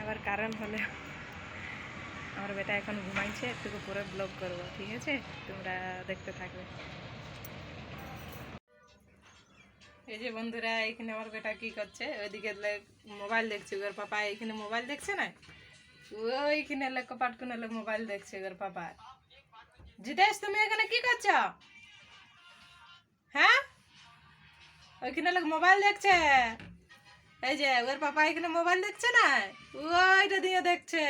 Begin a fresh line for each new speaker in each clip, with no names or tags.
এবার কারণ হলো আমার বেটা এখন ঘুমাইছে, একটু পরে ব্লগ করবো, ঠিক আছে? তোমরা দেখতে থাকবে। এই যে বন্ধুরা, এখানে আমার বেটা কি করছে, ওইদিকে মোবাইল দেখছে, ওর পাপা এখানে মোবাইল দেখছে না, ওইখানে কপাট কোন মোবাইল দেখছে ওর পাপা। জিতেশ, তুমি এখানে কি করছো? হ্যাঁ, ওইখানে লোক মোবাইল দেখছে। এই যে ওর পাপা এখানে মোবাইল দেখছে না, ওইটা দিয়ে দেখছে,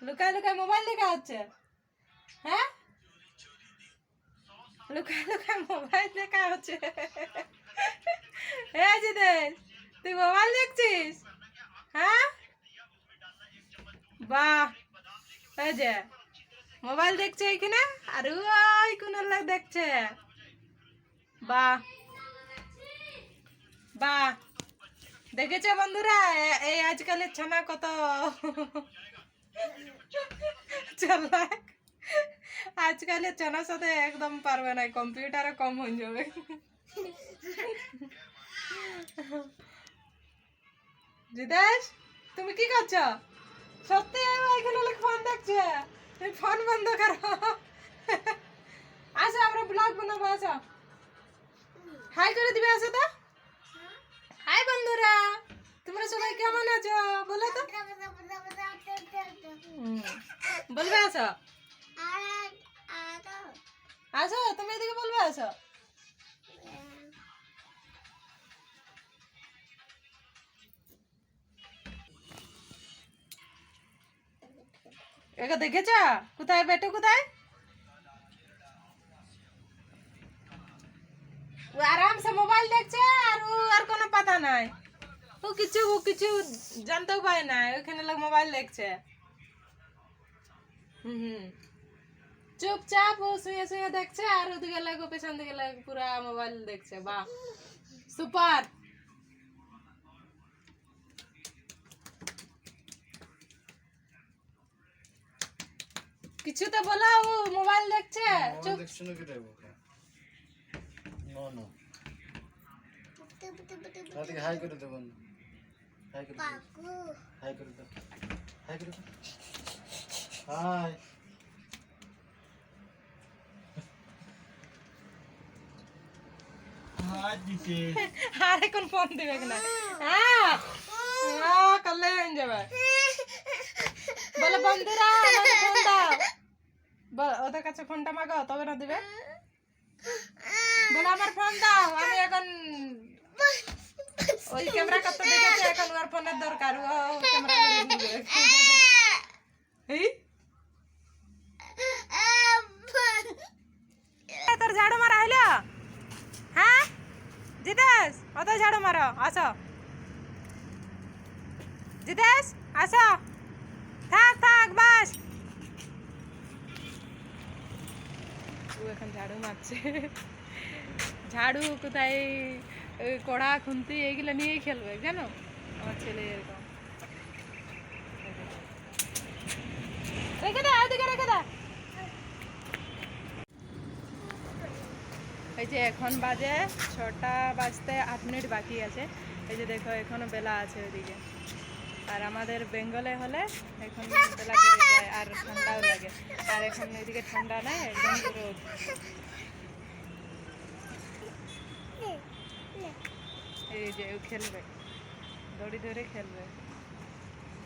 লুকায় লুকায় মোবাইল দেখা হচ্ছে। হ্যাঁ, লুকায় লুকায় মোবাইল দেখা হচ্ছে। এই জিতেশ, তুই মোবাইল দেখছিস? হ্যাঁ, বাহ, এই যে মোবাইল দেখছে এখানে, আর ওই কোন লোক দেখছে। বাহ বাহ, দেখেছো বন্ধুরা, এই আজকালের ছানা কত চালাক। আজকালের ছানার সাথে একদম পারবে না, কম্পিউটারও কম হয়ে যাবে। জিতেশ, তুমি কি করছো? সত্যি এখানে লোক ফোন দেখছে, তুমি ফোন বন্ধ করো। আসো, আমরা ব্লগ বানাবো, আসো। হাই করে দিবে, আসো তো। হাই বন্ধুরা, তোমরা সবাই কেমন আছো বলো তো? বলবে আসো, আসো, তুমি এদিকে বলবে আসো। একে দেখেছ কোথায় বেটে, কোথায় ও আরামসে মোবাইল দেখছে, আর ও আর কোনো পাতা নাই, ও কিছু জানতেও পায় না, ওখানে লোক মোবাইল দেখছে। হুম, চুপচাপ ও শুয়ে শুয়ে দেখছে, আর ওদিকে লাগো পেছন দিকে লাগে পুরা মোবাইল দেখছে। বাহ, সুপার। কিছু তো বলো, ও মোবাইল দেখছে। চুপ,
হাই করে দেবো, হাই করে দাও, হাই করে দাও, হাই করে দাও, হাই।
আর এখন ফোন দিবে না, করলে হয়ে যাবে। বলো বন্ধুরা, আমাকে ফোন দাও, ওদের কাছে ফোনটা মাগো, তবে না দিবে। বলো আমার ফোন দাও, আমি এখন ওই ক্যামেরা করতে দেখেছি, এখন ওর ফোনের দরকার, ও ক্যামেরা করে দিবে। তোর ঝাড়ু মারা হইলো? হ্যাঁ জিতেশ, অত ঝাড়ু মারো, আসো। জিতেশ, আসো, থাক থাক, বাস। ও এখন ঝাড়ু মারছে। ঝাড়ু কোথায়, কড়া খুন্তি এইগুলো নিয়েই খেলবে, জানো আমার ছেলে এরকম। রেখে দে, ওদিকে রেখে দে। এই যে এখন বাজে 6টা বাজতে 8 মিনিট বাকি আছে। এই যে দেখো, এখনো বেলা আছে ওইদিকে। আর আমাদের বেঙ্গলে হলে এখন বেলা বেড়ে যায়, আর ঠান্ডাও লাগে। আর এখন ওইদিকে ঠান্ডা নেই, একদম রোদ। এই যে ও খেলবে, দড়ি ধরে খেলবে।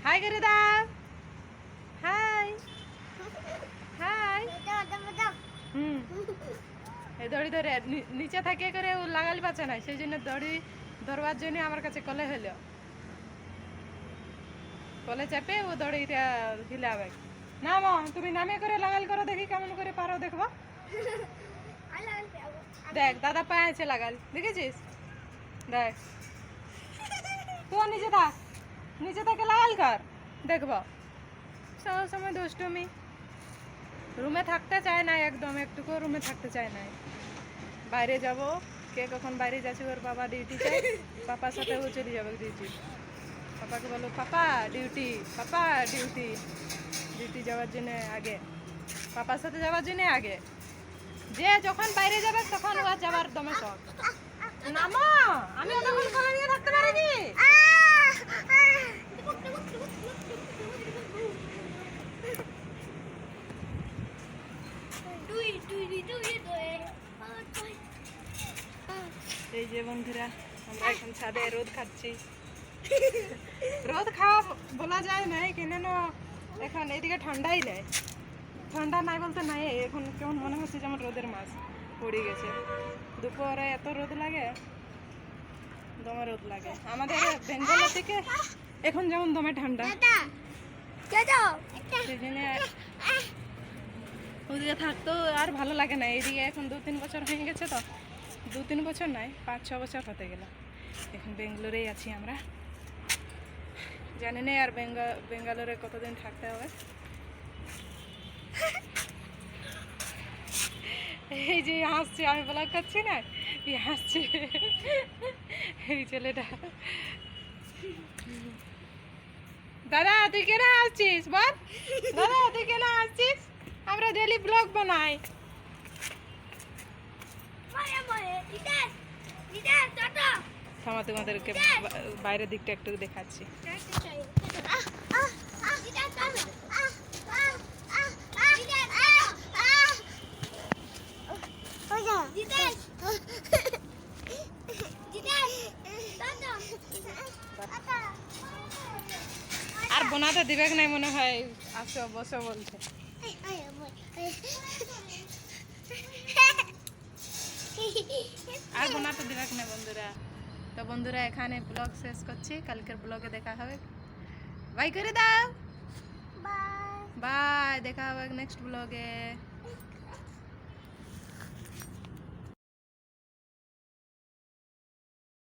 হাই করে দাও, হাই হাই। এই দড়ি ধরে নিচে থাকে করে ও লাগালি পাচ্ছে না, সেই জন্য দড়ি ধরবার জন্য আমার কাছে কলে হলো, কলে চেপে ও দড়িটা হিলাবে। না মা, তুমি নামে করে লাগাল করো, দেখি কেমন করে পারো, দেখবো। দেখ দাদা পায়ে আছে লাগাল, দেখেছিস? দেখ, তুই নিচে থাকে লাগাল কর, দেখবো। সব সময় দুষ্টুমি, রুমে থাকতে চায় না, একদম একটুকু রুমে থাকতে চায় না। বাইরে যাব, কে কখন বাইরে যাচ্ছে, ওর বাবা ডিউটি চাই, পাপার সাথে ও চলে যাবে ডিউটি। পাপাকে বলো পাপা ডিউটি, পাপা ডিউটি। ডিউটি যাওয়ার জন্য আগে, পাপার সাথে যাওয়ার জন্য আগে, যে যখন বাইরে যাবে তখন ও যাবার দমে শখ। না মা, আমি তখন কোলে নিয়ে থাকতে পারিনি। যে বন্ধুরা আমরা এখন ছাদে রোদ খাচ্ছি। রোদ খাওয়া বলা যায় না, কেন এখন এদিকে ঠান্ডাই নেই। ঠান্ডা নাই বলতে নাই, এখন কেমন মনে হচ্ছে যেমন রোদের মাছ পড়ে গেছে। দুপুরে এত রোদ লাগে, দমে রোদ লাগে। আমাদের বেঙ্গলের দিকে এখন যেমন দমে ঠান্ডা, সেই জন্য ওদিকে থাকতেও আর ভালো লাগে না। এইদিকে এখন 2-3 বছর হয়ে গেছে, তো 2-3 বছর নয়, 5-6 বছর হতে গেল এখন বেঙ্গালোরেই আছি আমরা। জানি না আর বেঙ্গালোরে কতদিন থাকতে হবে। এই যে হাসছে, আমি ব্লগ করছি না, এই হাসছে এই ছেলেটা। দাদা তুই কেন হাসছিস বল? দাদা তুই কেন হাসছিস? আমরা ডেলি ব্লগ বানাই। থামা, তোমাদেরকে বাইরের দিকটা একটু দেখাচ্ছি। আর বোনাতে দিবে নাই মনে হয়, আসো বসো বলছে। আর বোনাতে দিবে না বন্ধুরা। তো বন্ধুরা এখানে ব্লগ শেষ করছি, কালকের ব্লগে দেখা হবে। বাই করে দাও, বাই, দেখা হবে নেক্সট ব্লগে।